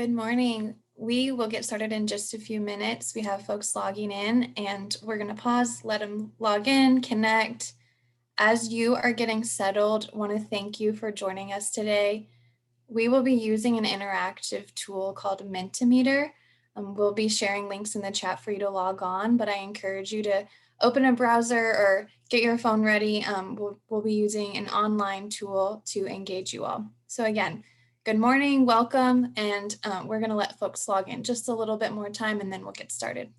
Good morning. We will get started in just a few minutes. We have folks logging in and we're going to pause, let them log in, connect. As you are getting settled, I want to thank you for joining us today. We will be using an interactive tool called Mentimeter. We'll be sharing links in the chat for you to log on, but I encourage you to open a browser or get your phone ready. We'll be using an online tool to engage you all. So again, good morning, welcome, and we're going to let folks log in just a little bit more time and then we'll get started.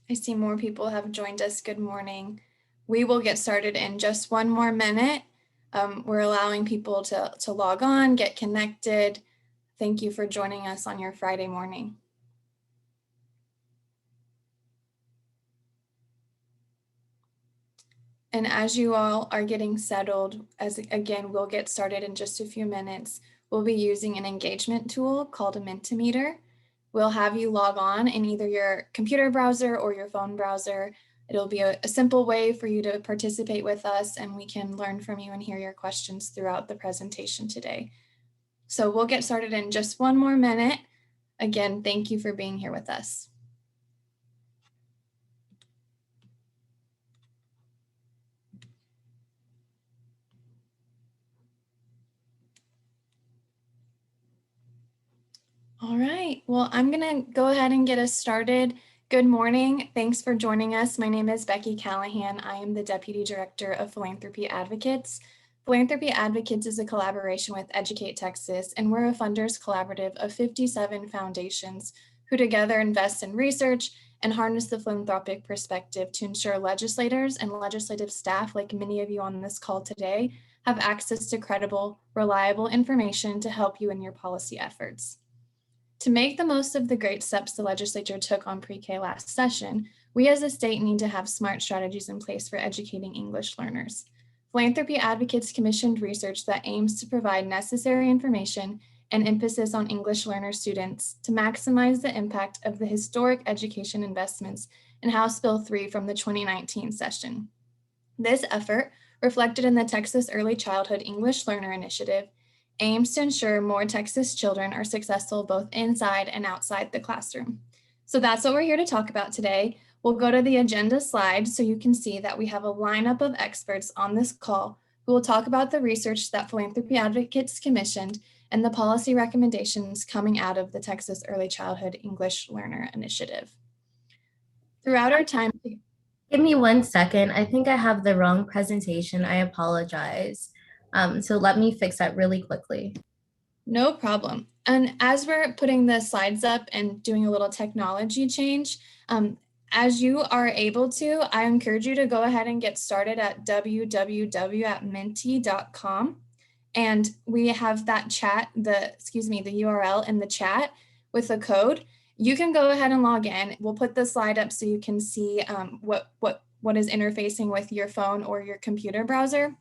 I see more people have joined us. Good morning. We will get started in just one more minute. We're allowing people to log on, get connected. Thank you for joining us on your Friday morning. And as you all are getting settled, again, we'll get started in just a few minutes. We'll be using an engagement tool called a Mentimeter. We'll have you log on in either your computer browser or your phone browser. It'll be a simple way for you to participate with us, and we can learn from you and hear your questions throughout the presentation today. So we'll get started in just one more minute. Again, thank you for being here with us. All right, well, I'm gonna go ahead and get us started. Good morning, thanks for joining us. My name is Becky Callahan. I am the Deputy Director of Philanthropy Advocates. Philanthropy Advocates is a collaboration with Educate Texas, and we're a funders collaborative of 57 foundations who together invest in research and harness the philanthropic perspective to ensure legislators and legislative staff, like many of you on this call today, have access to credible, reliable information to help you in your policy efforts. To make the most of the great steps the legislature took on pre-K last session, we as a state need to have smart strategies in place for educating English learners. Philanthropy Advocates commissioned research that aims to provide necessary information and emphasis on English learner students to maximize the impact of the historic education investments in House Bill 3 from the 2019 session. This effort, reflected in the Texas Early Childhood English Learner Initiative, aims to ensure more Texas children are successful both inside and outside the classroom. So that's what we're here to talk about today. We'll go to the agenda slide so you can see that we have a lineup of experts on this call who will talk about the research that Philanthropy Advocates commissioned and the policy recommendations coming out of the Texas Early Childhood English Learner Initiative. Throughout our time, give me 1 second. I think I have the wrong presentation. I apologize. So let me fix that really quickly. No problem. And as we're putting the slides up and doing a little technology change, as you are able to, I encourage you to go ahead and get started at www.menti.com. And we have that chat, the URL in the chat with the code. You can go ahead and log in. We'll put the slide up so you can see what is interfacing with your phone or your computer browser.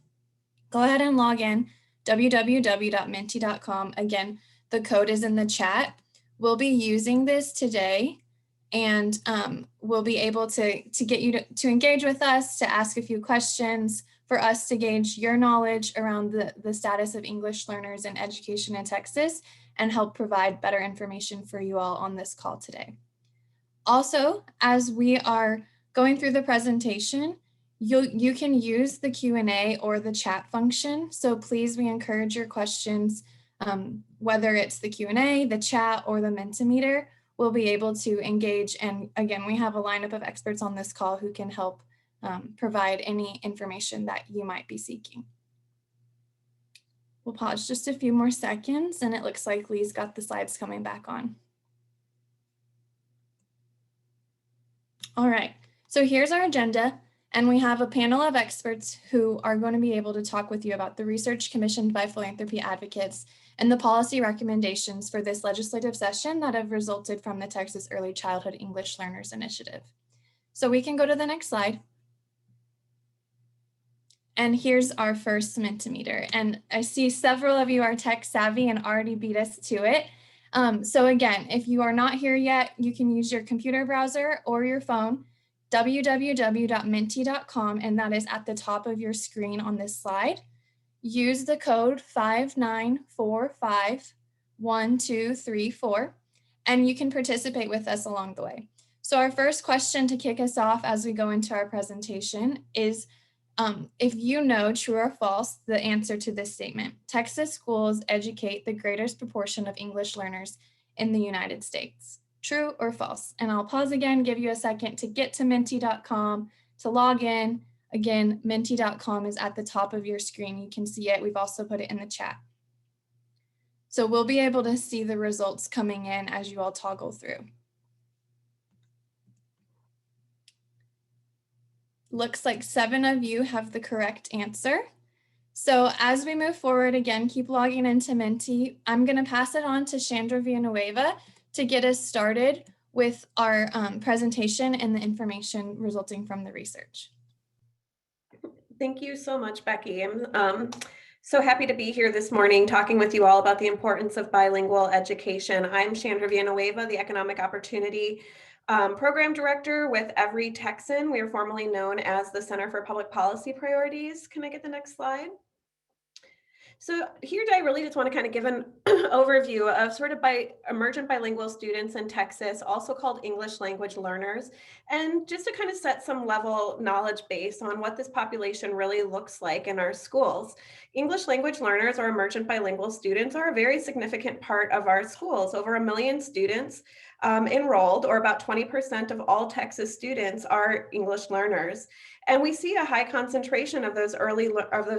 Go ahead and log in, www.menti.com. Again, the code is in the chat. We'll be using this today, and we'll be able to get you to engage with us, to ask a few questions, for us to gauge your knowledge around the status of English learners in education in Texas, and help provide better information for you all on this call today. Also, as we are going through the presentation, you can use the Q&A or the chat function. So please, we encourage your questions, whether it's the Q&A, the chat, or the Mentimeter. We'll be able to engage. And again, we have a lineup of experts on this call who can help provide any information that you might be seeking. We'll pause just a few more seconds, and it looks like Lee's got the slides coming back on. All right, so here's our agenda. And we have a panel of experts who are going to be able to talk with you about the research commissioned by Philanthropy Advocates and the policy recommendations for this legislative session that have resulted from the Texas Early Childhood English Learners Initiative. So we can go to the next slide. And here's our first Mentimeter. And I see several of you are tech savvy and already beat us to it. So again, if you are not here yet, you can use your computer browser or your phone, www.minty.com, and that is at the top of your screen on this slide. Use the code 59451234, and you can participate with us along the way. So our first question to kick us off as we go into our presentation is, if you know, true or false, the answer to this statement: Texas schools educate the greatest proportion of English learners in the United States. True or false? And I'll pause again, give you a second to get to minty.com to log in. Again, minty.com is at the top of your screen. You can see it. We've also put it in the chat. So we'll be able to see the results coming in as you all toggle through. Looks like 7 of you have the correct answer. So as we move forward, again, keep logging into Minty. I'm going to pass it on to Chandra Villanueva to get us started with our presentation and the information resulting from the research. Thank you so much, Becky. I'm so happy to be here this morning talking with you all about the importance of bilingual education. I'm Chandra Villanueva, the Economic Opportunity Program Director with Every Texan. We are formerly known as the Center for Public Policy Priorities. Can I get the next slide? So here I really just want to kind of give an overview of sort of emergent bilingual students in Texas, also called English language learners, and just to kind of set some level knowledge base on what this population really looks like in our schools. English language learners or emergent bilingual students are a very significant part of our schools. Over 1 million students enrolled, or about 20% of all Texas students, are English learners. And we see a high concentration of those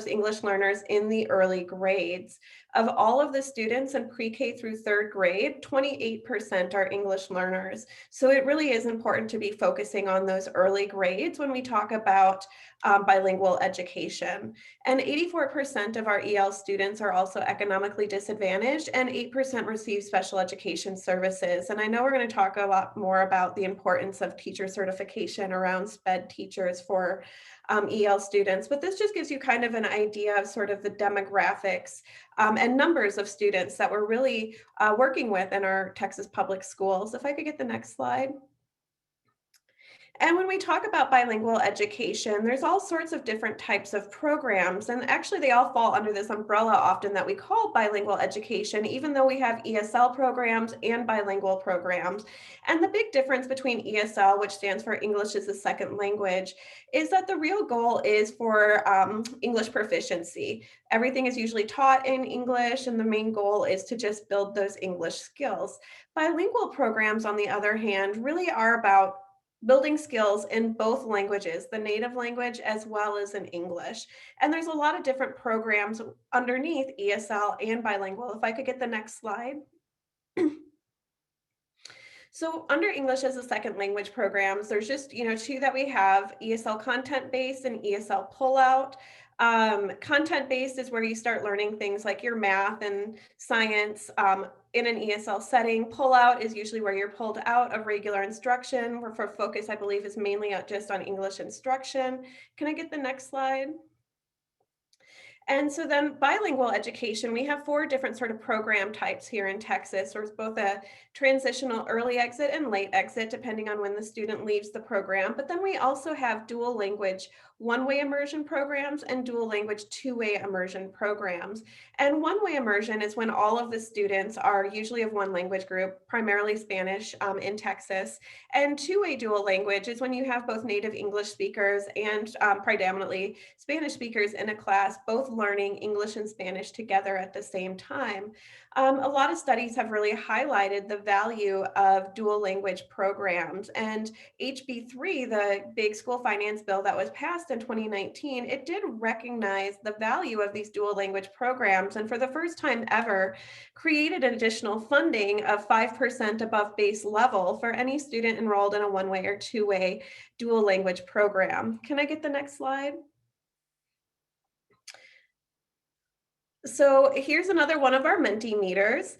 English learners in the early grades. Of all of the students in pre-K through 3rd grade, 28% are English learners. So it really is important to be focusing on those early grades when we talk about bilingual education. And 84% of our EL students are also economically disadvantaged, and 8% receive special education services. And I know we're going to talk a lot more about the importance of teacher certification around SPED teachers for EL students, but this just gives you kind of an idea of sort of the demographics and numbers of students that we're really working with in our Texas public schools. If I could get the next slide. And when we talk about bilingual education, there's all sorts of different types of programs, and actually they all fall under this umbrella often that we call bilingual education, even though we have ESL programs and bilingual programs. And the big difference between ESL, which stands for English as a Second Language, is that the real goal is for English proficiency. Everything is usually taught in English, and the main goal is to just build those English skills. Bilingual programs, on the other hand, really are about building skills in both languages, the native language as well as in English. And there's a lot of different programs underneath ESL and bilingual. If I could get the next slide. So under English as a Second Language programs, there's just, two that we have: ESL content-based and ESL pullout. Content-based is where you start learning things like your math and science in an ESL setting. Pullout is usually where you're pulled out of regular instruction, where for focus, I believe, is mainly just on English instruction. Can I get the next slide? And so then bilingual education, we have 4 different sort of program types here in Texas. There's both a transitional early exit and late exit, depending on when the student leaves the program. But then we also have dual language one-way immersion programs and dual language two-way immersion programs. And one-way immersion is when all of the students are usually of one language group, primarily Spanish in Texas. And two-way dual language is when you have both native English speakers and predominantly Spanish speakers in a class, both learning English and Spanish together at the same time. A lot of studies have really highlighted the value of dual language programs, and HB3, the big school finance bill that was passed in 2019, it did recognize the value of these dual language programs, and for the first time ever created additional funding of 5% above base level for any student enrolled in a one-way or two-way dual language program. Can I get the next slide? So here's another one of our Mentimeters.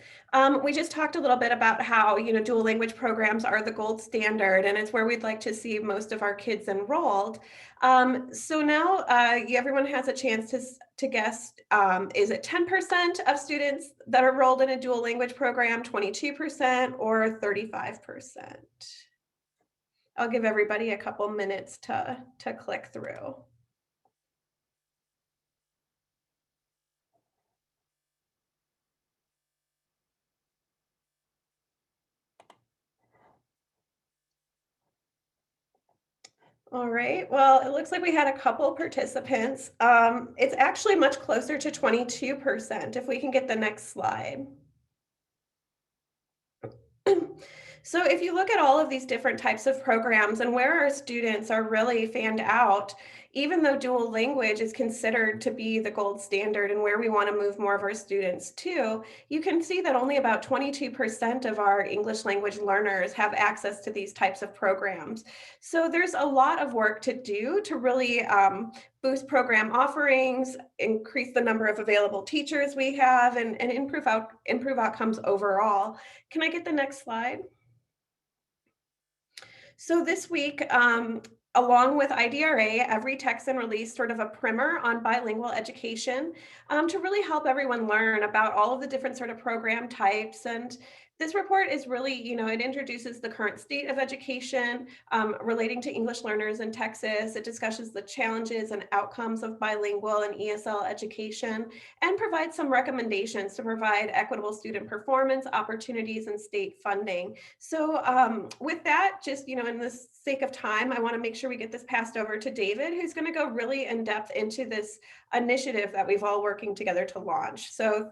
We just talked a little bit about how, dual language programs are the gold standard, and it's where we'd like to see most of our kids enrolled. So now everyone has a chance to guess, is it 10% of students that are enrolled in a dual language program, 22%, or 35%? I'll give everybody a couple minutes to click through. All right, well, it looks like we had a couple participants. It's actually much closer to 22% if we can get the next slide. So if you look at all of these different types of programs and where our students are really fanned out, even though dual language is considered to be the gold standard and where we want to move more of our students to, you can see that only about 22% of our English language learners have access to these types of programs. So there's a lot of work to do to really boost program offerings, increase the number of available teachers we have, and improve outcomes overall. Can I get the next slide? So this week, along with IDRA, every Texan released sort of a primer on bilingual education to really help everyone learn about all of the different sort of program types. And this report is really, it introduces the current state of education relating to English learners in Texas. It discusses the challenges and outcomes of bilingual and ESL education and provides some recommendations to provide equitable student performance, opportunities, and state funding. So with that, just, in the sake of time, I want to make sure we get this passed over to David, who's going to go really in depth into this initiative that we've all working together to launch. So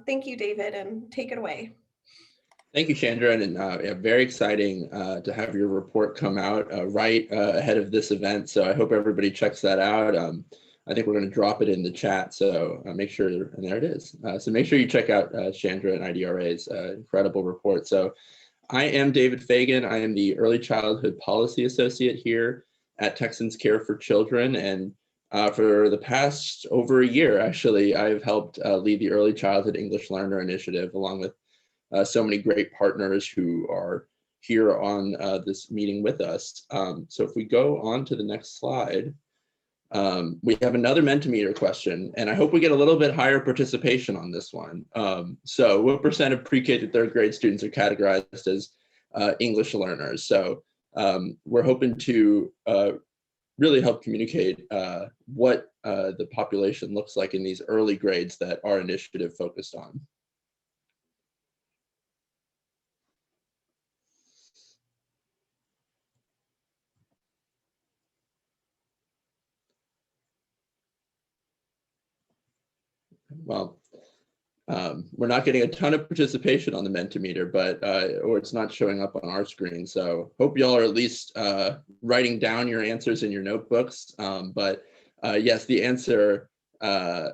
thank you, David, and take it away. Thank you, Chandra, and very exciting to have your report come out right ahead of this event. So I hope everybody checks that out. I think we're going to drop it in the chat, so make sure, and there it is. So make sure you check out Chandra and IDRA's incredible report. So I am David Fagan. I am the Early Childhood Policy Associate here at Texans Care for Children, and for the past over a year, actually, I've helped lead the Early Childhood English Learner Initiative, along with so many great partners who are here on this meeting with us. So if we go on to the next slide, we have another Mentimeter question, and I hope we get a little bit higher participation on this one. So what percent of pre-K to third grade students are categorized as English learners? So we're hoping to really help communicate what the population looks like in these early grades that our initiative focused on. Well, we're not getting a ton of participation on the Mentimeter, but or it's not showing up on our screen. So hope y'all are at least writing down your answers in your notebooks. But yes, the answer, yeah,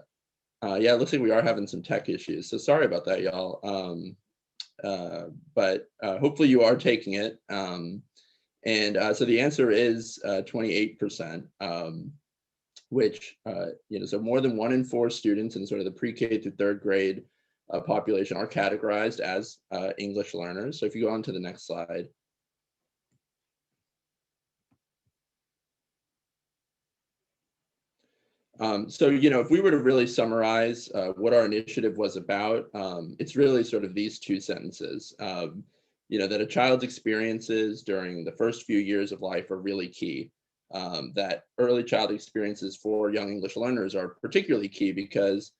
it looks like we are having some tech issues. So sorry about that, y'all. But hopefully you are taking it. So the answer is 28%. Which, so more than 1 in 4 students in sort of the pre-K through third grade population are categorized as English learners. So if you go on to the next slide. So, if we were to really summarize what our initiative was about, it's really sort of these 2 sentences. That a child's experiences during the first few years of life are really key. That early child experiences for young English learners are particularly key because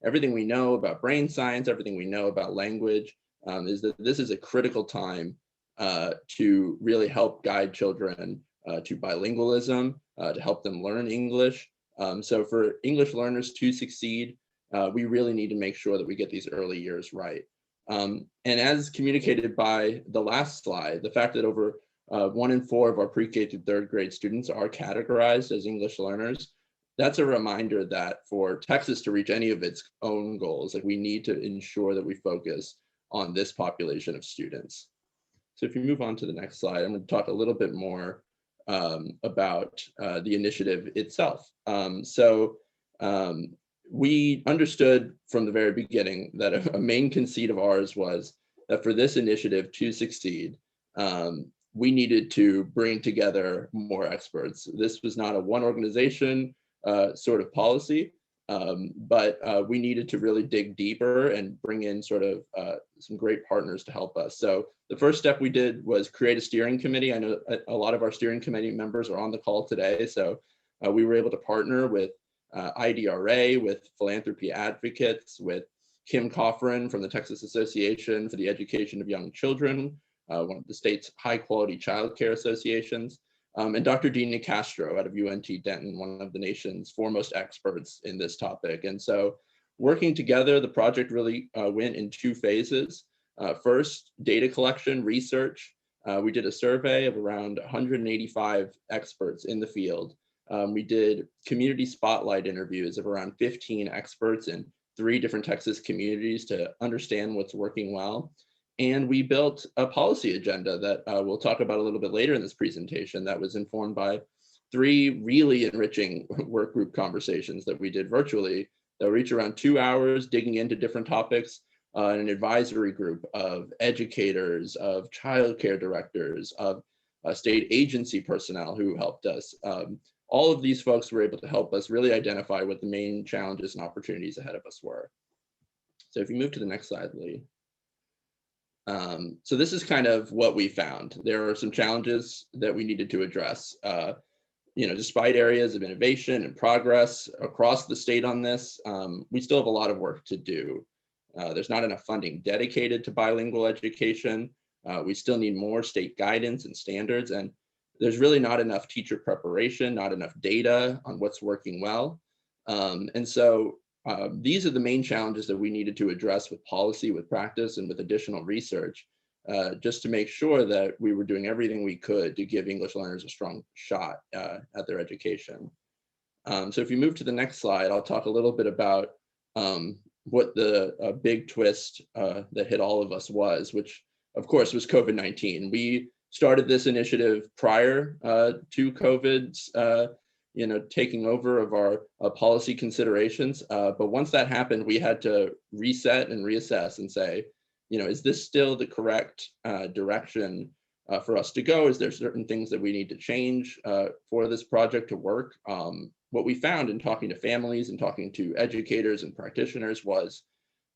everything we know about brain science, everything we know about language, is that this is a critical time to really help guide children to bilingualism, to help them learn English. So for English learners to succeed, we really need to make sure that we get these early years right. And as communicated by the last slide, the fact that over 1 in 4 of our pre-K through third grade students are categorized as English learners. That's a reminder that for Texas to reach any of its own goals, we need to ensure that we focus on this population of students. So if you move on to the next slide, I'm going to talk a little bit more about the initiative itself. we understood from the very beginning that a main conceit of ours was that for this initiative to succeed, we needed to bring together more experts. This was not a one organization sort of policy, but we needed to really dig deeper and bring in sort of some great partners to help us. So the first step we did was create a steering committee. I know a lot of our steering committee members are on the call today, so we were able to partner with IDRA, with philanthropy advocates, with Kim Coffrin from the Texas Association for the Education of Young Children, one of the state's high quality childcare associations, and Dr. Dina Castro out of UNT Denton, one of the nation's foremost experts in this topic. And so working together, the project really went in two phases. First, data collection, research. We did a survey of around 185 experts in the field. We did community spotlight interviews of around 15 experts in 3 different Texas communities to understand what's working well. And we built a policy agenda that we'll talk about a little bit later in this presentation that was informed by 3 really enriching work group conversations that we did virtually that reach around 2 hours digging into different topics, an advisory group of educators, of childcare directors, of state agency personnel who helped us. All of these folks were able to help us really identify what the main challenges and opportunities ahead of us were. So if you move to the next slide, Lee. So this is kind of what we found. There are some challenges that we needed to address. Despite areas of innovation and progress across the state on this, we still have a lot of work to do. There's not enough funding dedicated to bilingual education. We still need more state guidance and standards, and there's really not enough teacher preparation, not enough data on what's working well. These are the main challenges that we needed to address with policy, with practice, and with additional research, just to make sure that we were doing everything we could to give English learners a strong shot at their education. So if you move to the next slide, I'll talk a little bit about what the big twist that hit all of us was, which of course was COVID-19. We started this initiative prior to COVID's taking over of our policy considerations. But once that happened, we had to reset and reassess and say, is this still the correct direction for us to go? Is there certain things that we need to change for this project to work? What we found in talking to families and talking to educators and practitioners was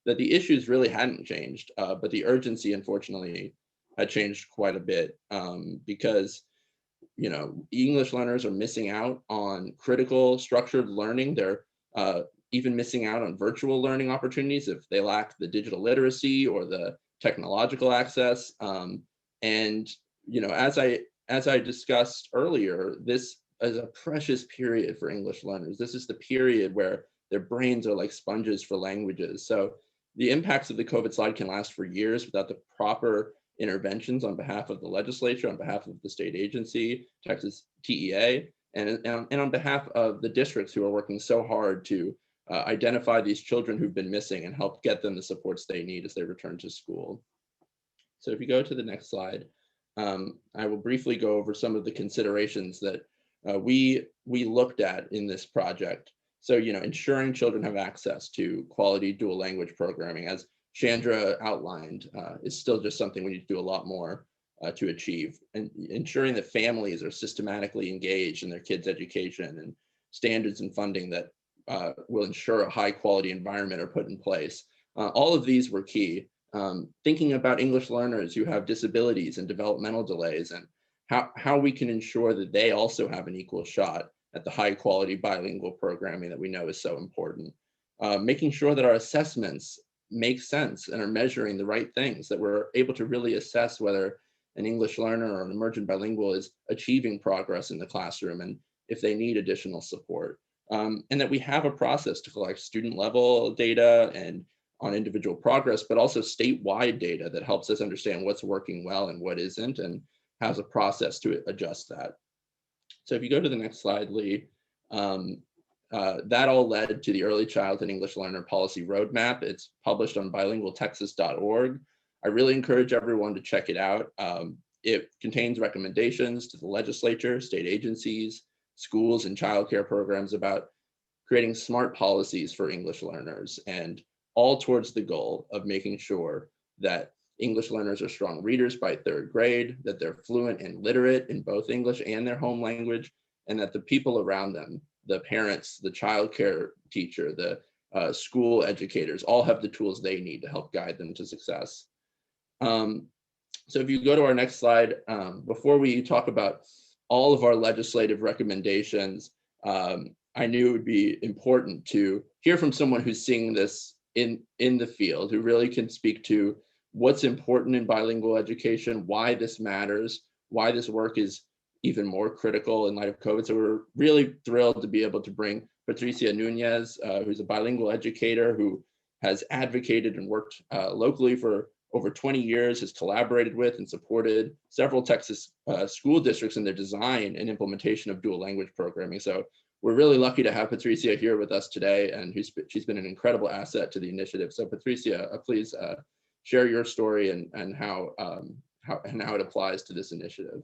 that the issues really hadn't changed, but the urgency, unfortunately, had changed quite a bit because English learners are missing out on critical structured learning. They're even missing out on virtual learning opportunities if they lack the digital literacy or the technological access. As I discussed earlier, this is a precious period for English learners. This is the period where their brains are like sponges for languages. So the impacts of the COVID slide can last for years without the proper interventions on behalf of the legislature, on behalf of the state agency, Texas TEA, and on behalf of the districts who are working so hard to identify these children who've been missing and help get them the supports they need as they return to school. So if you go to the next slide, I will briefly go over some of the considerations that we looked at in this project. So, ensuring children have access to quality dual language programming, as Chandra outlined, is still just something we need to do a lot more to achieve. And ensuring that families are systematically engaged in their kids' education and standards and funding that will ensure a high quality environment are put in place. All of these were key. Thinking about English learners who have disabilities and developmental delays, and how we can ensure that they also have an equal shot at the high quality bilingual programming that we know is so important. Making sure that our assessments make sense and are measuring the right things, that we're able to really assess whether an English learner or an emergent bilingual is achieving progress in the classroom and if they need additional support. And that we have a process to collect student level data and on individual progress, but also statewide data that helps us understand what's working well and what isn't, and has a process to adjust that. So if you go to the next slide, Lee, that all led to the Early Childhood English Learner Policy Roadmap. It's published on bilingualtexas.org. I really encourage everyone to check it out. It contains recommendations to the legislature, state agencies, schools, and childcare programs about creating smart policies for English learners, and all towards the goal of making sure that English learners are strong readers by 3rd grade, that they're fluent and literate in both English and their home language, and that the people around them, the parents, the childcare teacher, the school educators, all have the tools they need to help guide them to success. So if you go to our next slide, before we talk about all of our legislative recommendations, I knew it would be important to hear from someone who's seeing this in the field, who really can speak to what's important in bilingual education, why this matters, why this work is even more critical in light of COVID. So we're really thrilled to be able to bring Patricia Nunez, who's a bilingual educator who has advocated and worked locally for over 20 years, has collaborated with and supported several Texas school districts in their design and implementation of dual language programming. So we're really lucky to have Patricia here with us today, and she's been an incredible asset to the initiative. So Patricia, please share your story and how it applies to this initiative.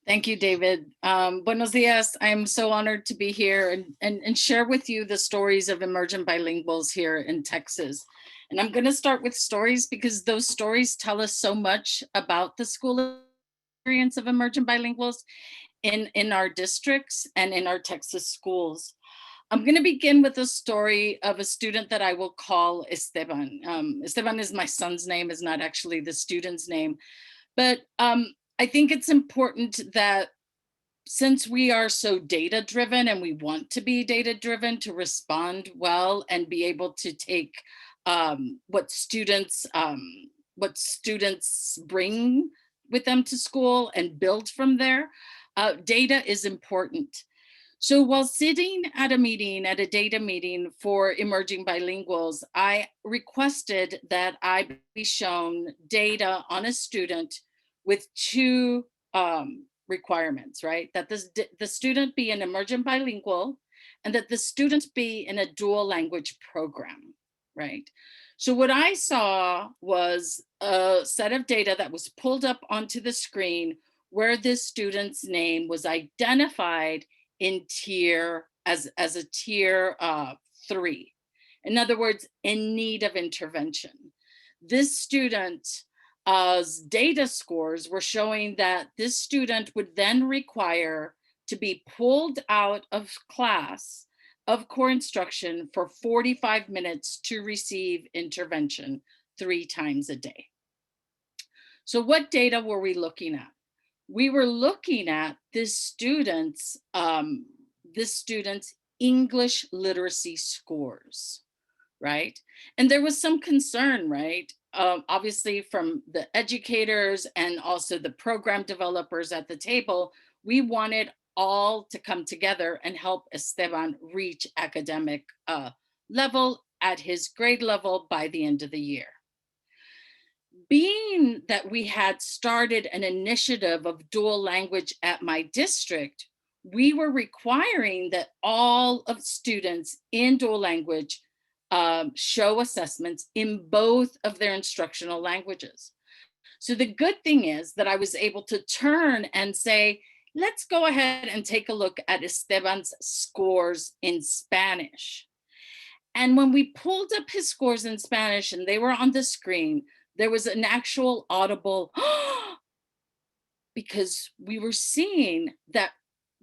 Thank you, David. Buenos dias. I'm so honored to be here and share with you the stories of emergent bilinguals here in Texas. And I'm going to start with stories because those stories tell us so much about the school experience of emergent bilinguals in our districts and in our Texas schools. I'm going to begin with a story of a student that I will call Esteban. Esteban is my son's name, is not actually the student's name. But I think it's important that since we are so data driven and we want to be data driven to respond well and be able to take what students bring with them to school and build from there, data is important. So while sitting at a data meeting for emerging bilinguals, I requested that I be shown data on a student with 2 requirements, right? That the student be an emergent bilingual and that the student be in a dual language program, right? So what I saw was a set of data that was pulled up onto the screen where this student's name was identified in as a tier 3. In other words, in need of intervention. This student's data scores were showing that this student would then require to be pulled out of class of core instruction for 45 minutes to receive intervention 3 times a day. So what data were we looking at? We were looking at this student's English literacy scores, right? And there was some concern, right? Obviously from the educators and also the program developers at the table, we wanted all to come together and help Esteban reach academic level at his grade level by the end of the year. Being that we had started an initiative of dual language at my district, we were requiring that all of students in dual language show assessments in both of their instructional languages. So the good thing is that I was able to turn and say, let's go ahead and take a look at Esteban's scores in Spanish. And when we pulled up his scores in Spanish and they were on the screen, there was an actual audible, because we were seeing that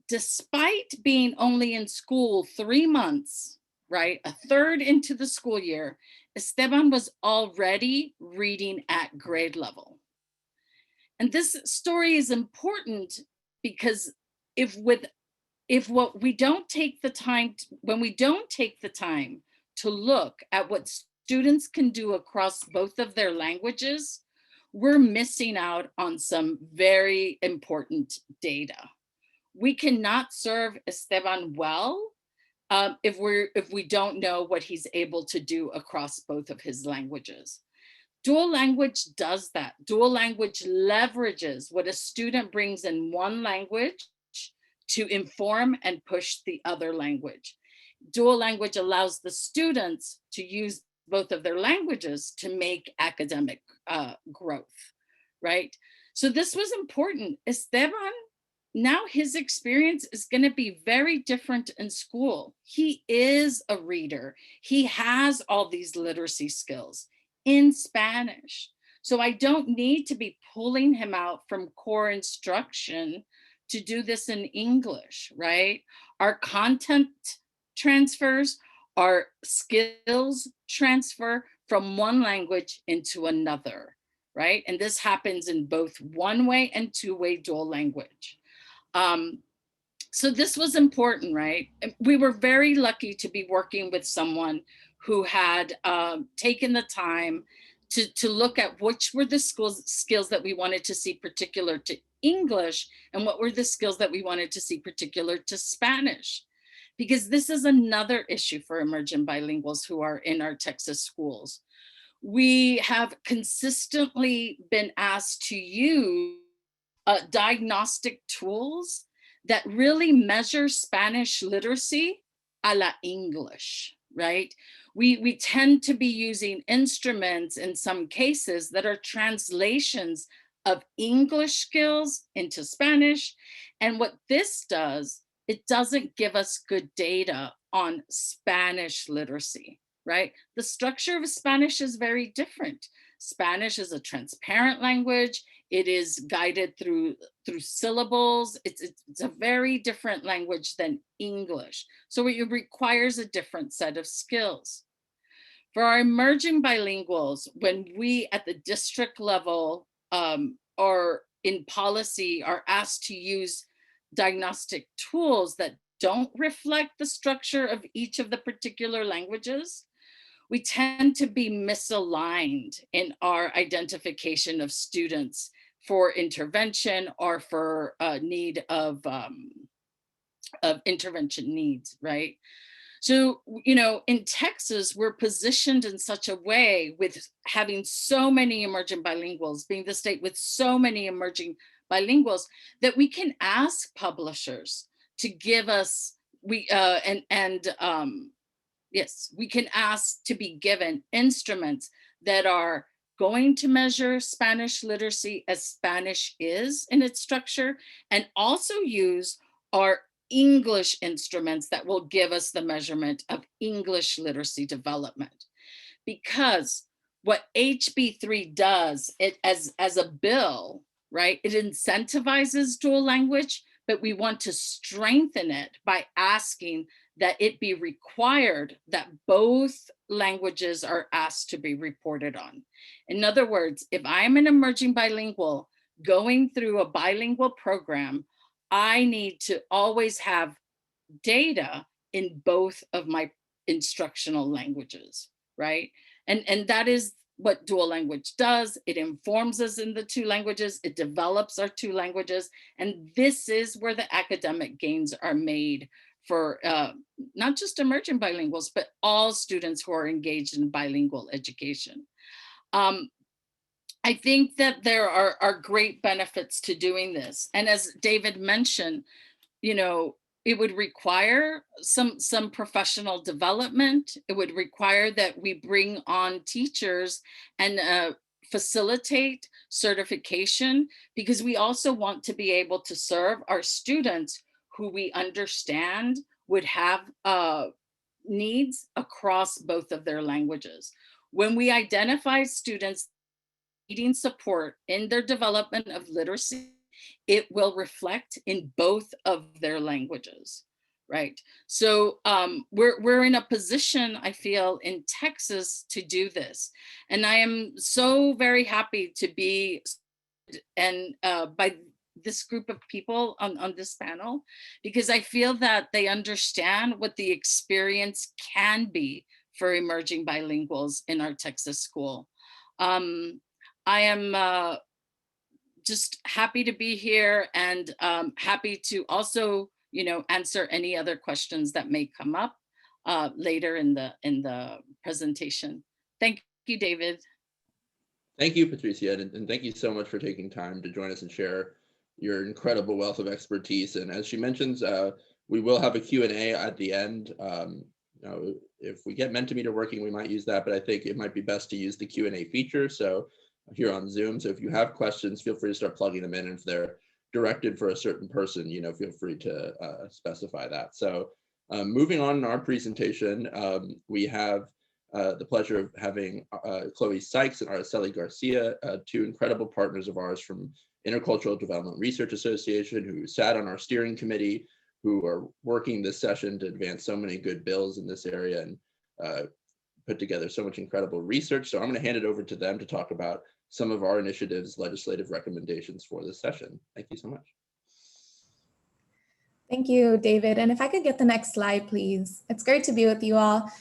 despite being only in school 3 months, right, a third into the school year, Esteban was already reading at grade level. And this story is important because when we don't take the time to look at what students can do across both of their languages, we're missing out on some very important data. We cannot serve Esteban well if we don't know what he's able to do across both of his languages. Dual language does that. Dual language leverages what a student brings in one language to inform and push the other language. Dual language allows the students to use both of their languages to make academic growth, right? So this was important. Esteban now his experience is going to be very different in school. He is a reader. He has all these literacy skills in Spanish. So I don't need to be pulling him out from core instruction to do this in English, right? Our content transfers, our skills transfer from one language into another, right? And this happens in both one-way and two-way dual language. So this was important, right? We were very lucky to be working with someone who had taken the time to look at which were the skills that we wanted to see particular to English and what were the skills that we wanted to see particular to Spanish. Because this is another issue for emerging bilinguals who are in our Texas schools. We have consistently been asked to use diagnostic tools that really measure Spanish literacy a la English, right? We tend to be using instruments in some cases that are translations of English skills into Spanish. And what this does, it doesn't give us good data on Spanish literacy, right? The structure of Spanish is very different. Spanish is a transparent language. It is guided through syllables. It's a very different language than English. So it requires a different set of skills. For our emerging bilinguals, when we at the district level or in policy are asked to use diagnostic tools that don't reflect the structure of each of the particular languages, we tend to be misaligned in our identification of students for intervention or for need of intervention needs, right? So, you know, in Texas, we're positioned in such a way with having so many emerging bilinguals, being the state with so many emerging bilinguals, that we can ask publishers to give us, yes, we can ask to be given instruments that are going to measure Spanish literacy as Spanish is in its structure, and also use our English instruments that will give us the measurement of English literacy development. Because what HB3 does, it as a bill, right, it incentivizes dual language, but we want to strengthen it by asking that it be required that both languages are asked to be reported on. In other words, if I'm an emerging bilingual going through a bilingual program, I need to always have data in both of my instructional languages, right? And that is what dual language does. It informs us in the two languages, it develops our two languages, and this is where the academic gains are made for not just emerging bilinguals, but all students who are engaged in bilingual education. I think that there are great benefits to doing this. And as David mentioned, you know, it would require some professional development. It would require that we bring on teachers and facilitate certification, because we also want to be able to serve our students who we understand would have needs across both of their languages. When we identify students needing support in their development of literacy, it will reflect in both of their languages, right? So we're in a position, I feel, in Texas to do this. And I am so very happy to be by this group of people on this panel, because I feel that they understand what the experience can be for emerging bilinguals in our Texas school. I am just happy to be here, and happy to also, you know, answer any other questions that may come up later in the presentation. Thank you, David. Thank you, Patricia, and thank you so much for taking time to join us and share your incredible wealth of expertise. And as she mentions, we will have a Q&A at the end. You know, if we get Mentimeter working, we might use that, but I think it might be best to use the Q&A feature. So here on Zoom. So if you have questions, feel free to start plugging them in. If they're directed for a certain person, feel free to specify that. So moving on in our presentation, we have the pleasure of having Chloe Sykes and Araceli Garcia, two incredible partners of ours from Intercultural Development Research Association, who sat on our steering committee, who are working this session to advance so many good bills in this area and put together so much incredible research. So I'm going to hand it over to them to talk about some of our initiatives, legislative recommendations for this session. Thank you so much. Thank you, David. And if I could get the next slide, please. It's great to be with you all.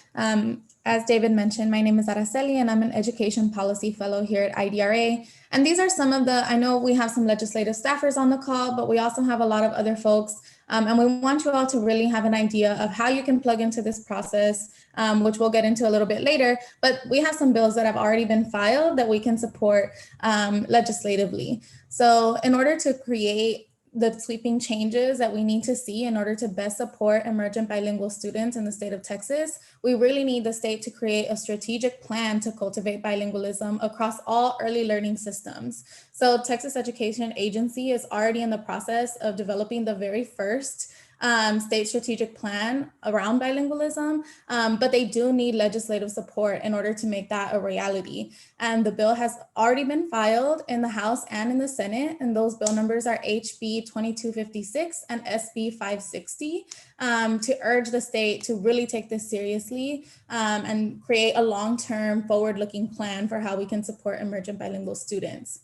As David mentioned, my name is Araceli, and I'm an Education Policy Fellow here at IDRA. And these are some of I know we have some legislative staffers on the call, but we also have a lot of other folks. And we want you all to really have an idea of how you can plug into this process, which we'll get into a little bit later. But we have some bills that have already been filed that we can support legislatively. So in order to create the sweeping changes that we need to see in order to best support emergent bilingual students in the state of Texas, we really need the state to create a strategic plan to cultivate bilingualism across all early learning systems. So Texas Education Agency is already in the process of developing the very first state strategic plan around bilingualism, but they do need legislative support in order to make that a reality. And the bill has already been filed in the House and in the Senate, and those bill numbers are HB 2256 and SB 560, to urge the state to really take this seriously and create a long-term forward-looking plan for how we can support emergent bilingual students.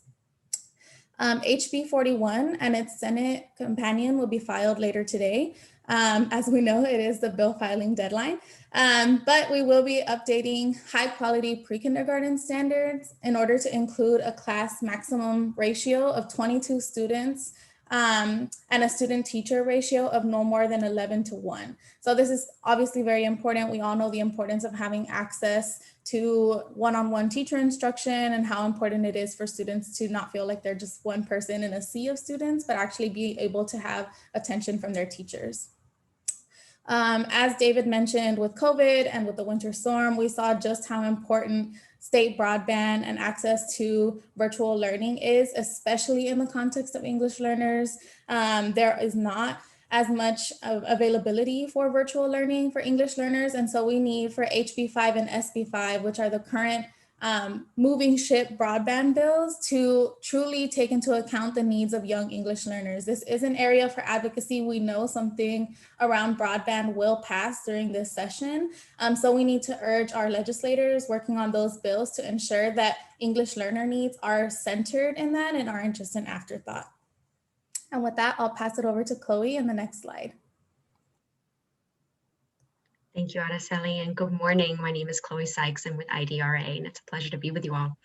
HB 41 and its Senate companion will be filed later today. As we know, it is the bill filing deadline, but we will be updating high quality pre-kindergarten standards in order to include a class maximum ratio of 22 students and a student teacher ratio of no more than 11:1. So this is obviously very important. We all know the importance of having access to one-on-one teacher instruction and how important it is for students to not feel like they're just one person in a sea of students, but actually be able to have attention from their teachers. As David mentioned, with COVID and with the winter storm, we saw just how important state broadband and access to virtual learning is, especially in the context of English learners. There is not as much availability for virtual learning for English learners. And so we need for HB5 and SB5, which are the current moving ship broadband bills, to truly take into account the needs of young English learners. This is an area for advocacy. We know something around broadband will pass during this session. So we need to urge our legislators working on those bills to ensure that English learner needs are centered in that and aren't just an afterthought. And with that, I'll pass it over to Chloe in the next slide. Thank you, Araceli, and good morning. My name is Chloe Sykes. I'm with IDRA, and it's a pleasure to be with you all.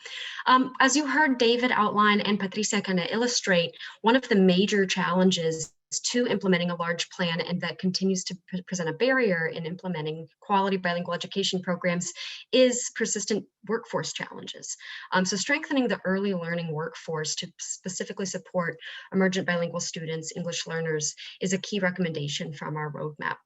As you heard David outline and Patricia kind of illustrate, one of the major challenges to implementing a large plan and that continues to present a barrier in implementing quality bilingual education programs is persistent workforce challenges. So strengthening the early learning workforce to specifically support emergent bilingual students, English learners, is a key recommendation from our roadmap.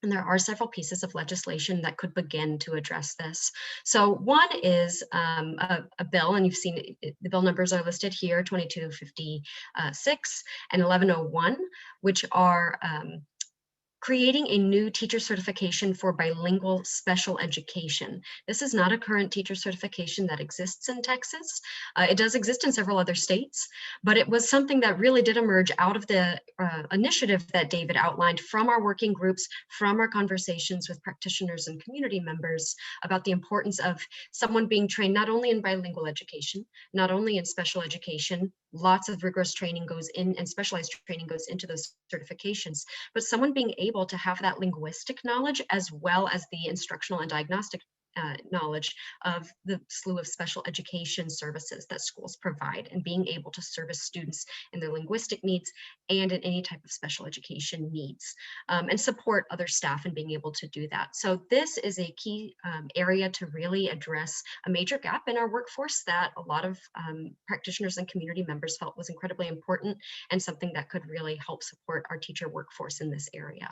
And there are several pieces of legislation that could begin to address this. So one is a bill, and you've seen the bill numbers are listed here, 2256 and 1101, which are creating a new teacher certification for bilingual special education. This is not a current teacher certification that exists in Texas. It does exist in several other states, but it was something that really did emerge out of the initiative that David outlined from our working groups, from our conversations with practitioners and community members about the importance of someone being trained not only in bilingual education, not only in special education, lots of rigorous training goes in and specialized training goes into those certifications, but someone being able to have that linguistic knowledge as well as the instructional and diagnostic knowledge of the slew of special education services that schools provide, and being able to service students in their linguistic needs and in any type of special education needs, and support other staff in being able to do that. So this is a key area to really address a major gap in our workforce that a lot of practitioners and community members felt was incredibly important and something that could really help support our teacher workforce in this area.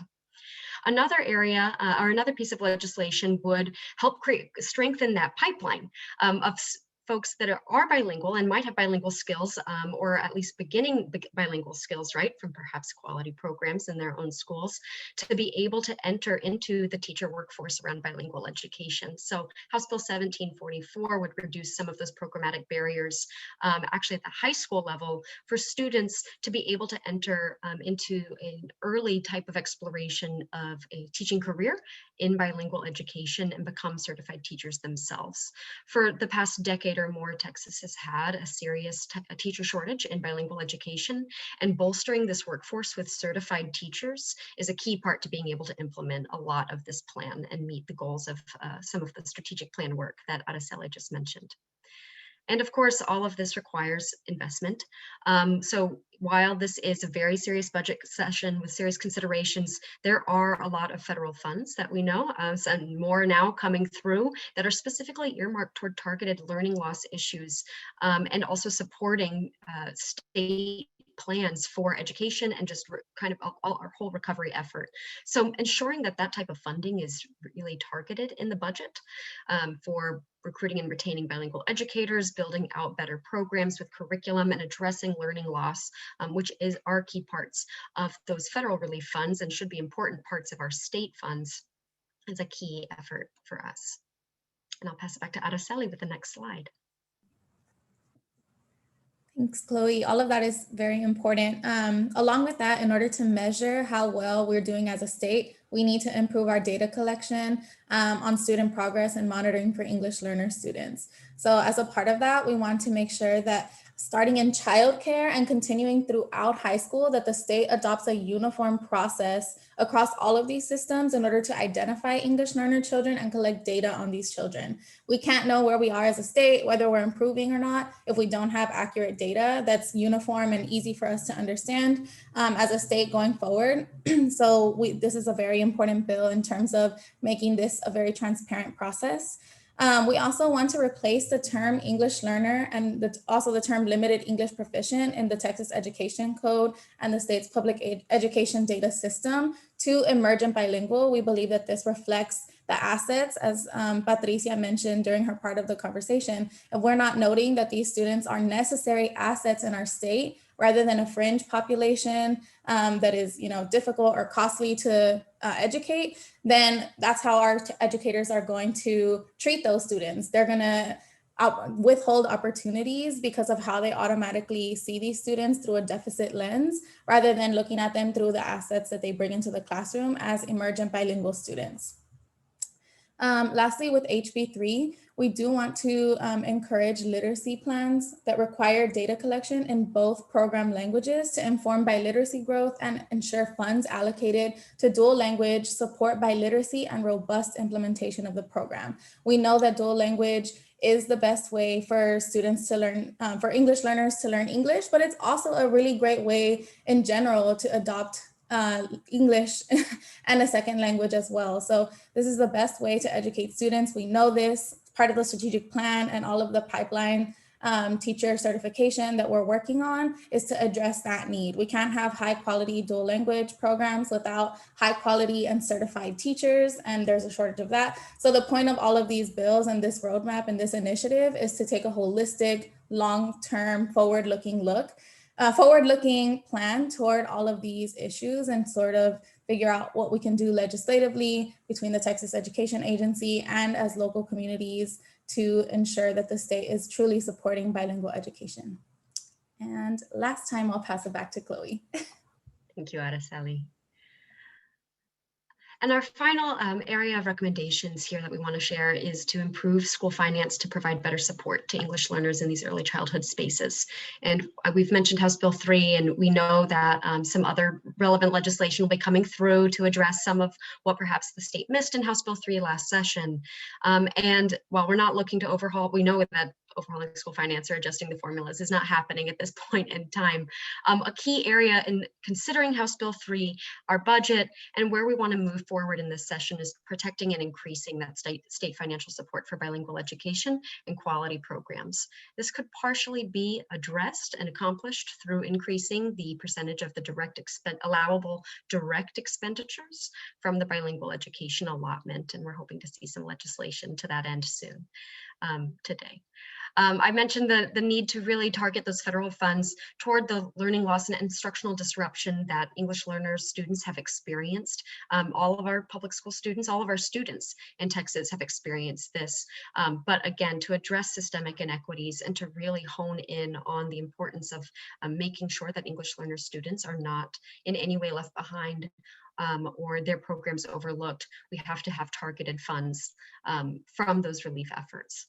Another area or another piece of legislation would help strengthen that pipeline of folks that are bilingual and might have bilingual skills, or at least beginning bilingual skills, right, from perhaps quality programs in their own schools, to be able to enter into the teacher workforce around bilingual education. So House Bill 1744 would reduce some of those programmatic barriers, actually at the high school level, for students to be able to enter into an early type of exploration of a teaching career in bilingual education and become certified teachers themselves. For the past decade or more, Texas has had a serious teacher shortage in bilingual education, and bolstering this workforce with certified teachers is a key part to being able to implement a lot of this plan and meet the goals of some of the strategic plan work that Araceli just mentioned. And of course, all of this requires investment. So while this is a very serious budget session with serious considerations, there are a lot of federal funds that we know, and more now coming through, that are specifically earmarked toward targeted learning loss issues, and also supporting state plans for education and just kind of our whole recovery effort. So ensuring that that type of funding is really targeted in the budget, for recruiting and retaining bilingual educators, building out better programs with curriculum, and addressing learning loss, which are key parts of those federal relief funds and should be important parts of our state funds, is a key effort for us. And I'll pass it back to Araceli with the next slide. Thanks, Chloe. All of that is very important. Along with that, in order to measure how well we're doing as a state, we need to improve our data collection on student progress and monitoring for English learner students. So as a part of that, we want to make sure that starting in childcare and continuing throughout high school, that the state adopts a uniform process across all of these systems in order to identify English learner children and collect data on these children. We can't know where we are as a state, whether we're improving or not, if we don't have accurate data that's uniform and easy for us to understand as a state going forward. So this is a very important bill in terms of making this a very transparent process. We also want to replace the term English learner and also the term limited English proficient in the Texas Education Code and the state's public education data system to emergent bilingual. We believe that this reflects the assets, as Patricia mentioned during her part of the conversation. If we're not noting that these students are necessary assets in our state, rather than a fringe population that is, difficult or costly to educate, then that's how our educators are going to treat those students. They're going to withhold opportunities because of how they automatically see these students through a deficit lens, rather than looking at them through the assets that they bring into the classroom as emergent bilingual students. Lastly, with HB3, we do want to encourage literacy plans that require data collection in both program languages to inform biliteracy growth and ensure funds allocated to dual language support biliteracy and robust implementation of the program. We know that dual language is the best way for students to learn, for English learners to learn English, but it's also a really great way in general to adopt English and a second language as well. So this is the best way to educate students. We know this, part of the strategic plan and all of the pipeline teacher certification that we're working on is to address that need. We can't have high quality dual language programs without high quality and certified teachers, and there's a shortage of that. So the point of all of these bills and this roadmap and this initiative is to take a holistic, long-term, forward-looking plan toward all of these issues and sort of figure out what we can do legislatively between the Texas Education Agency and as local communities to ensure that the state is truly supporting bilingual education. And last time, I'll pass it back to Chloe. Thank you, Araceli. And our final area of recommendations here that we want to share is to improve school finance to provide better support to English learners in these early childhood spaces. And we've mentioned House Bill 3, and we know that some other relevant legislation will be coming through to address some of what perhaps the state missed in House Bill 3 last session. And while we're not looking to overhaul, we know that overhauling school finance or adjusting the formulas is not happening at this point in time. A key area in considering House Bill 3, our budget, and where we want to move forward in this session is protecting and increasing that state financial support for bilingual education and quality programs. This could partially be addressed and accomplished through increasing the percentage of the allowable direct expenditures from the bilingual education allotment, and we're hoping to see some legislation to that end soon today. I mentioned the need to really target those federal funds toward the learning loss and instructional disruption that English learners students have experienced. All of our public school students, all of our students in Texas have experienced this. But again, to address systemic inequities and to really hone in on the importance of making sure that English learner students are not in any way left behind or their programs overlooked, we have to have targeted funds from those relief efforts.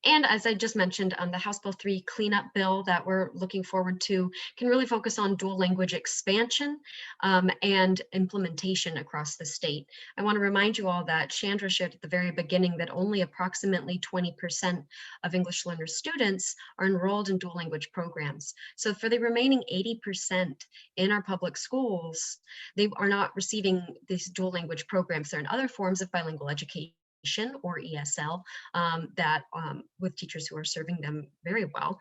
And as I just mentioned, the House Bill 3 cleanup bill that we're looking forward to can really focus on dual language expansion and implementation across the state. I want to remind you all that Chandra shared at the very beginning that only approximately 20% of English learner students are enrolled in dual language programs. So for the remaining 80% in our public schools, they are not receiving these dual language programs. They're in other forms of bilingual education or ESL with teachers who are serving them very well.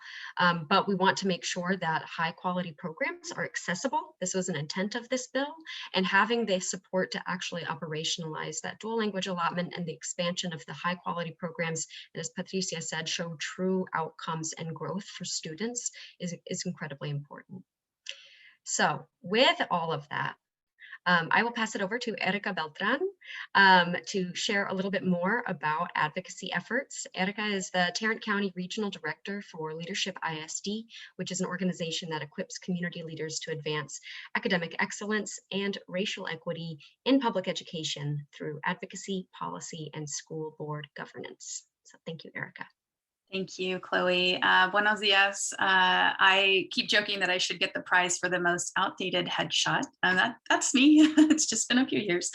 But we want to make sure that high quality programs are accessible. This was an intent of this bill, and having the support to actually operationalize that dual language allotment and the expansion of the high quality programs, and as Patricia said, show true outcomes and growth for students is incredibly important. So with all of that, I will pass it over to Erica Beltran to share a little bit more about advocacy efforts. Erica is the Tarrant County Regional Director for Leadership ISD, which is an organization that equips community leaders to advance academic excellence and racial equity in public education through advocacy, policy, and school board governance. So thank you, Erica. Thank you, Chloe. Buenos dias. I keep joking that I should get the prize for the most outdated headshot. That's me. It's just been a few years.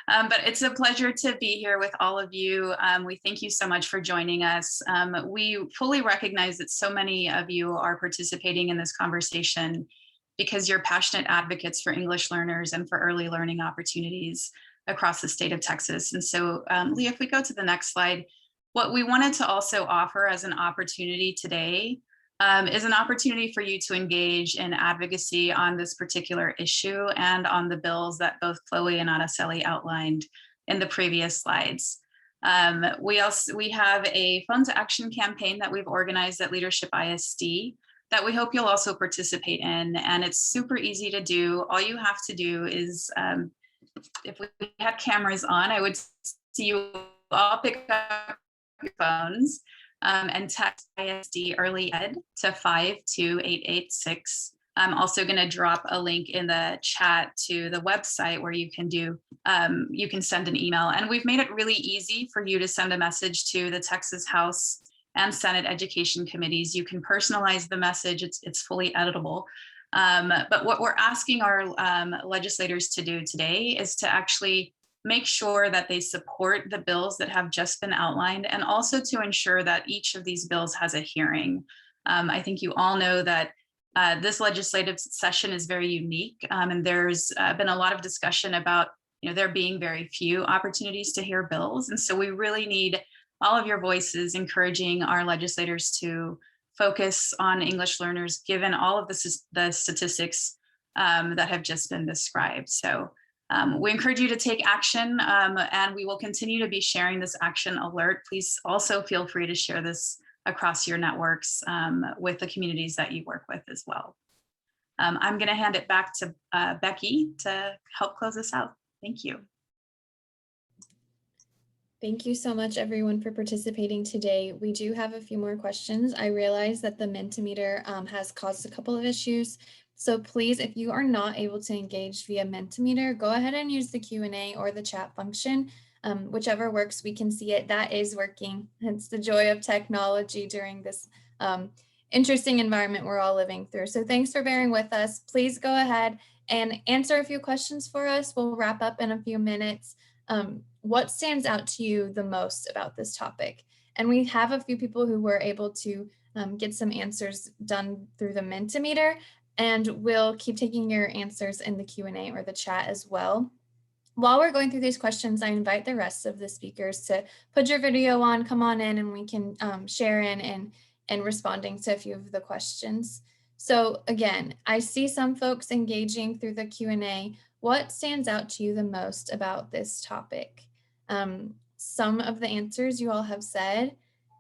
But it's a pleasure to be here with all of you. We thank you so much for joining us. We fully recognize that so many of you are participating in this conversation because you're passionate advocates for English learners and for early learning opportunities across the state of Texas. And so, Leah, if we go to the next slide, what we wanted to also offer as an opportunity today is an opportunity for you to engage in advocacy on this particular issue and on the bills that both Chloe and Araceli outlined in the previous slides. We have a Phone to Action campaign that we've organized at Leadership ISD that we hope you'll also participate in. And it's super easy to do. All you have to do is, if we had cameras on, I would see you all pick up your phones and text ISD Early Ed to 52886. I'm also going to drop a link in the chat to the website where you can send an email. And we've made it really easy for you to send a message to the Texas House and Senate Education Committees. You can personalize the message. It's fully editable. But what we're asking our legislators to do today is to actually make sure that they support the bills that have just been outlined, and also to ensure that each of these bills has a hearing. I think you all know that this legislative session is very unique, and there's been a lot of discussion about there being very few opportunities to hear bills. And so we really need all of your voices encouraging our legislators to focus on English learners, given all of the statistics that have just been described. So we encourage you to take action, and we will continue to be sharing this action alert. Please also feel free to share this across your networks with the communities that you work with as well. I'm going to hand it back to Becky to help close this out. Thank you. Thank you so much, everyone, for participating today. We do have a few more questions. I realize that the Mentimeter has caused a couple of issues. So please, if you are not able to engage via Mentimeter, go ahead and use the Q&A or the chat function. Whichever works, we can see it. That is working. It's the joy of technology during this interesting environment we're all living through. So thanks for bearing with us. Please go ahead and answer a few questions for us. We'll wrap up in a few minutes. What stands out to you the most about this topic? And we have a few people who were able to get some answers done through the Mentimeter, and we'll keep taking your answers in the Q&A or the chat as well. While we're going through these questions, I invite the rest of the speakers to put your video on, come on in, and we can share in and responding to a few of the questions. So again, I see some folks engaging through the Q&A. What stands out to you the most about this topic? Some of the answers you all have said,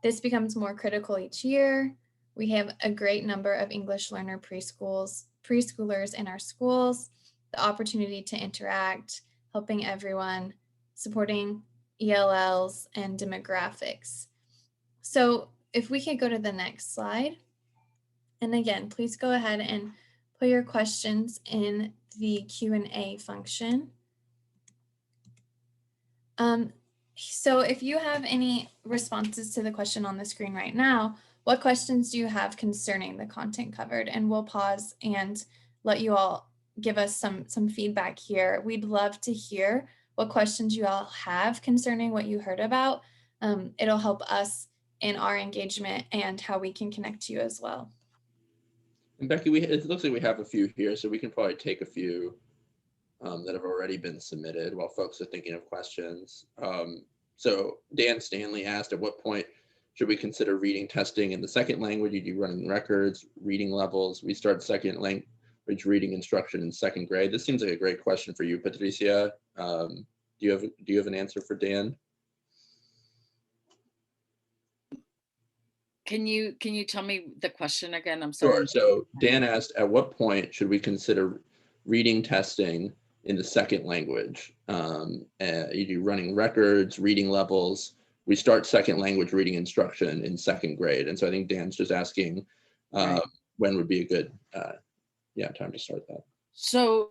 This becomes more critical each year. We have a great number of English learner preschoolers in our schools, the opportunity to interact, helping everyone, supporting ELLs and demographics. So if we could go to the next slide. And again, please go ahead and put your questions in the Q&A function. So if you have any responses to the question on the screen right now, what questions do you have concerning the content covered? And we'll pause and let you all give us some feedback here. We'd love to hear what questions you all have concerning what you heard about. It'll help us in our engagement and how we can connect to you as well. And Becky, it looks like we have a few here, so we can probably take a few that have already been submitted while folks are thinking of questions. So Dan Stanley asked, at what point should we consider reading testing in the second language? You do running records, reading levels. We start second language reading instruction in second grade. This seems like a great question for you, Patricia. Do you have an answer for Dan? Can you tell me the question again? I'm sorry. Sure. So Dan asked, at what point should we consider reading testing in the second language? You do running records, reading levels. We start second language reading instruction in second grade. And so I think Dan's just asking when would be a good time to start that. So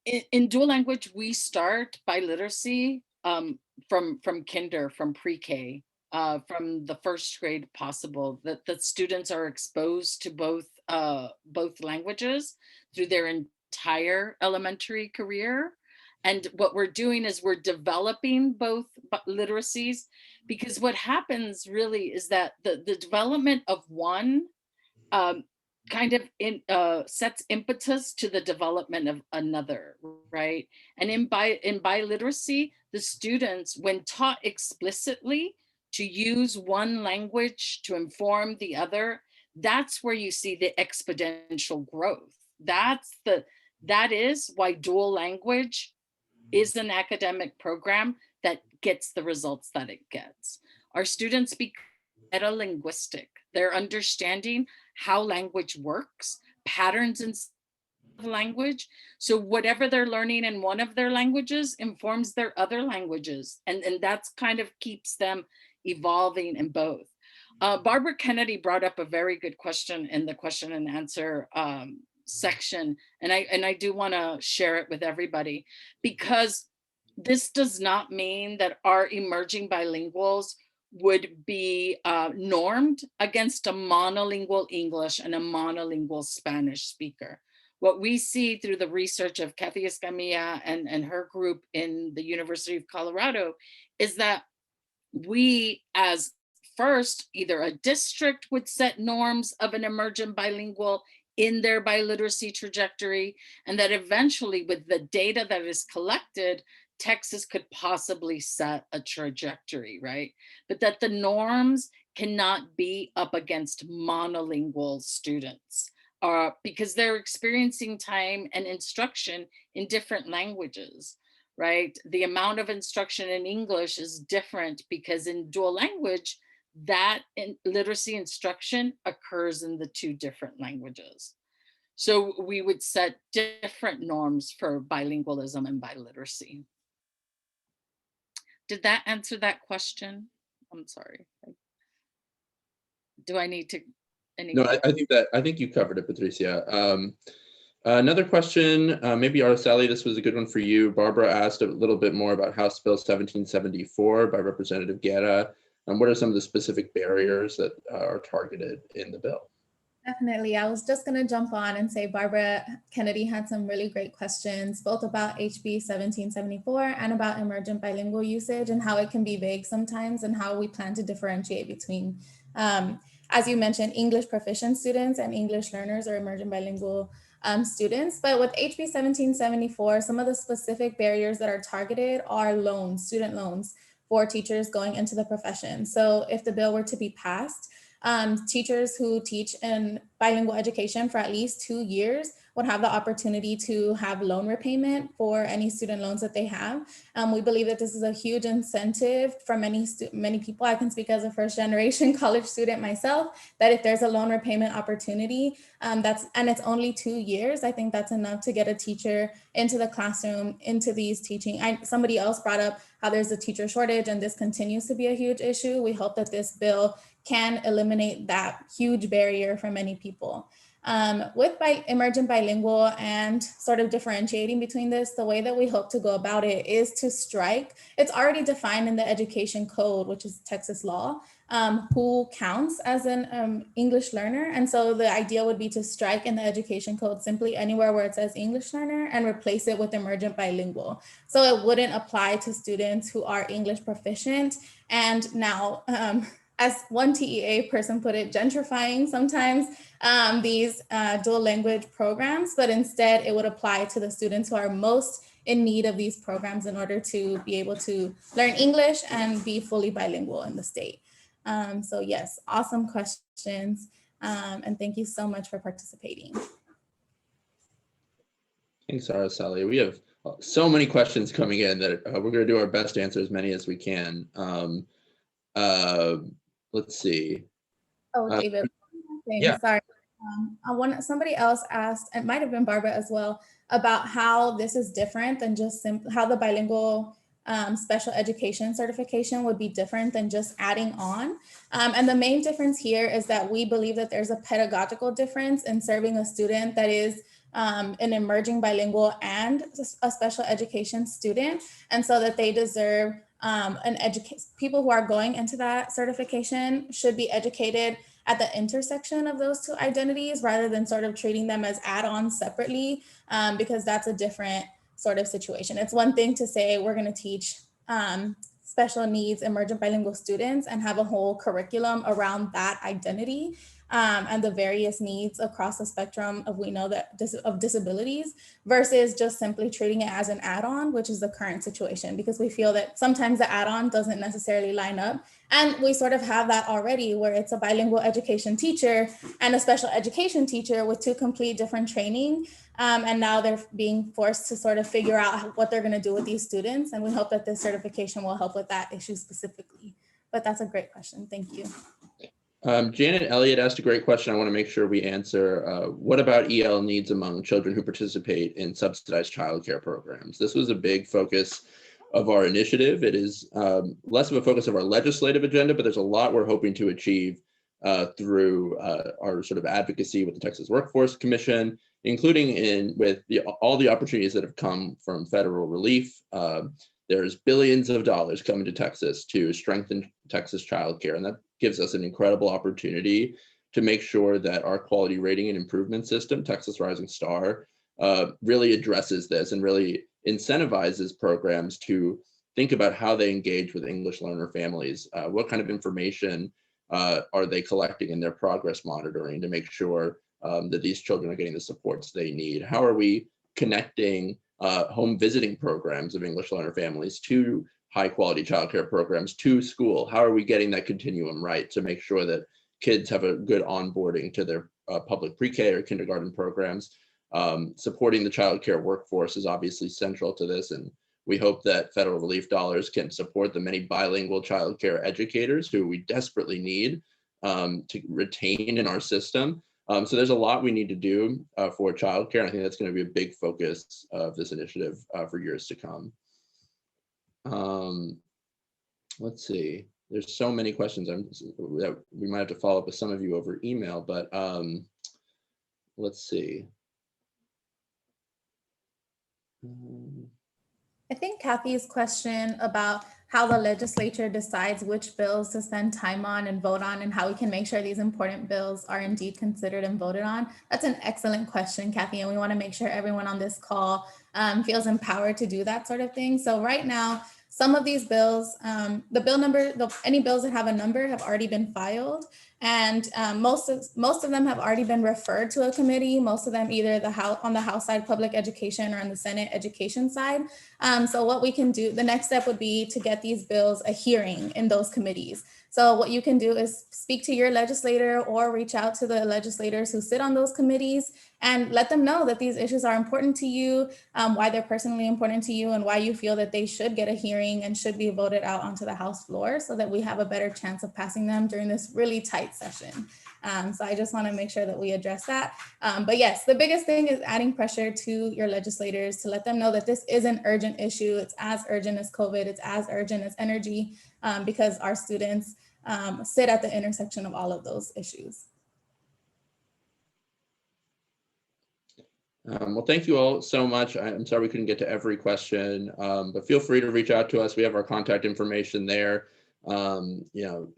in dual language, we start biliteracy from kinder, from pre-K, from the first grade possible, that students are exposed to both languages through their entire elementary career. And what we're doing is we're developing both literacies, because what happens really is that the development of one kind of sets impetus to the development of another, right? And in biliteracy, the students, when taught explicitly to use one language to inform the other, that's where you see the exponential growth. That is why dual language is an academic program that gets the results that it gets. Our students become meta-linguistic. They're understanding how language works, patterns in language. So whatever they're learning in one of their languages informs their other languages. And that's kind of keeps them evolving in both. Barbara Kennedy brought up a very good question in the question and answer section. And I do want to share it with everybody, because this does not mean that our emerging bilinguals would be normed against a monolingual English and a monolingual Spanish speaker. What we see through the research of Kathy Escamilla and her group in the University of Colorado is that we, as first, either a district would set norms of an emergent bilingual in their biliteracy trajectory, and that eventually with the data that is collected, Texas could possibly set a trajectory, right? But that the norms cannot be up against monolingual students because they're experiencing time and instruction in different languages, right? The amount of instruction in English is different because in dual language, that literacy instruction occurs in the two different languages. So we would set different norms for bilingualism and biliteracy. Did that answer that question? I'm sorry. Do I need to? No, I think you covered it, Patricia. Another question, maybe Araceli, this was a good one for you. Barbara asked a little bit more about House Bill 1774 by Representative Guerra. And what are some of the specific barriers that are targeted in the bill? Definitely. I was just going to jump on and say Barbara Kennedy had some really great questions, both about HB 1774 and about emergent bilingual usage and how it can be vague sometimes and how we plan to differentiate between, as you mentioned, English proficient students and English learners or emergent bilingual students. But with HB 1774, some of the specific barriers that are targeted are loans, student loans for teachers going into the profession. So if the bill were to be passed, teachers who teach in bilingual education for at least 2 years would have the opportunity to have loan repayment for any student loans that they have. We believe that this is a huge incentive for many people. I can speak as a first generation college student myself, that if there's a loan repayment opportunity, and it's only 2 years, I think that's enough to get a teacher into the classroom, into these teaching. Somebody else brought up how there's a teacher shortage, and this continues to be a huge issue. We hope that this bill can eliminate that huge barrier for many people. With emergent bilingual and sort of differentiating between this, the way that we hope to go about it is to strike. It's already defined in the education code, which is Texas law, who counts as an English learner. And so the idea would be to strike in the education code simply anywhere where it says English learner and replace it with emergent bilingual. So it wouldn't apply to students who are English proficient. And now, as one TEA person put it, gentrifying sometimes these dual language programs, but instead it would apply to the students who are most in need of these programs in order to be able to learn English and be fully bilingual in the state. So yes, awesome questions. And thank you so much for participating. Thanks, Araceli. We have so many questions coming in that we're going to do our best to answer as many as we can. Let's see. Oh, David, yeah. Sorry. Somebody else asked, it might have been Barbara as well, about how this is different than just how the bilingual special education certification would be different than just adding on. And the main difference here is that we believe that there's a pedagogical difference in serving a student that is an emerging bilingual and a special education student. And so that they deserve people who are going into that certification should be educated at the intersection of those two identities rather than sort of treating them as add-ons separately, because that's a different sort of situation. It's one thing to say we're going to teach special needs emergent bilingual students and have a whole curriculum around that identity and the various needs across the spectrum of disabilities, versus just simply treating it as an add-on, which is the current situation, because we feel that sometimes the add-on doesn't necessarily line up. And we sort of have that already, where it's a bilingual education teacher and a special education teacher with two complete different training. And now they're being forced to sort of figure out what they're going to do with these students. And we hope that this certification will help with that issue specifically. But that's a great question. Thank you. Janet Elliott asked a great question I want to make sure we answer. What about EL needs among children who participate in subsidized childcare programs? This was a big focus of our initiative. It is less of a focus of our legislative agenda, but there's a lot we're hoping to achieve through our sort of advocacy with the Texas Workforce Commission, including with all the opportunities that have come from federal relief. There's billions of dollars coming to Texas to strengthen Texas childcare, and that gives us an incredible opportunity to make sure that our quality rating and improvement system, Texas Rising Star, really addresses this and really incentivizes programs to think about how they engage with English learner families. What kind of information are they collecting in their progress monitoring to make sure that these children are getting the supports they need? How are we connecting home visiting programs of English learner families to high quality childcare programs to school? How are we getting that continuum right to make sure that kids have a good onboarding to their public pre-K or kindergarten programs? Supporting the childcare workforce is obviously central to this, and we hope that federal relief dollars can support the many bilingual childcare educators who we desperately need to retain in our system. So there's a lot we need to do for childcare, and I think that's going to be a big focus of this initiative for years to come. Let's see. There's so many questions that we might have to follow up with some of you over email, but let's see. I think Kathy's question about how the legislature decides which bills to spend time on and vote on, and how we can make sure these important bills are indeed considered and voted on. That's an excellent question, Kathy, and we want to make sure everyone on this call feels empowered to do that sort of thing. So right now, some of these bills, any bills that have a number have already been filed, and most of them have already been referred to a committee. Most of them either on the House side, public education, or on the Senate education side. So what we can do, the next step would be to get these bills a hearing in those committees. So what you can do is speak to your legislator or reach out to the legislators who sit on those committees and let them know that these issues are important to you, why they're personally important to you, and why you feel that they should get a hearing and should be voted out onto the House floor so that we have a better chance of passing them during this really tight session. So I just want to make sure that we address that. But yes, the biggest thing is adding pressure to your legislators to let them know that this is an urgent issue. It's as urgent as COVID. It's as urgent as energy, because our students sit at the intersection of all of those issues. Well, thank you all so much. I'm sorry we couldn't get to every question, but feel free to reach out to us. We have our contact information there.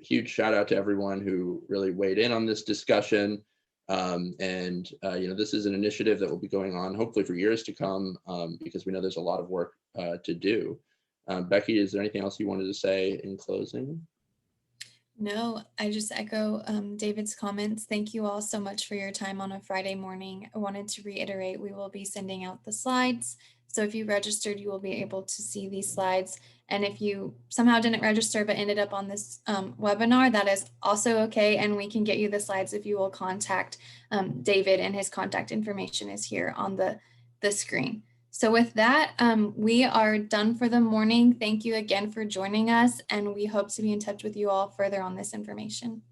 Huge shout out to everyone who really weighed in on this discussion. This is an initiative that will be going on hopefully for years to come, because we know there's a lot of work to do. Becky, is there anything else you wanted to say in closing? No, I just echo David's comments. Thank you all so much for your time on a Friday morning. I wanted to reiterate, we will be sending out the slides. So if you registered, you will be able to see these slides. And if you somehow didn't register but ended up on this webinar, that is also okay. And we can get you the slides if you will contact David, and his contact information is here on the screen. So with that, we are done for the morning. Thank you again for joining us, and we hope to be in touch with you all further on this information.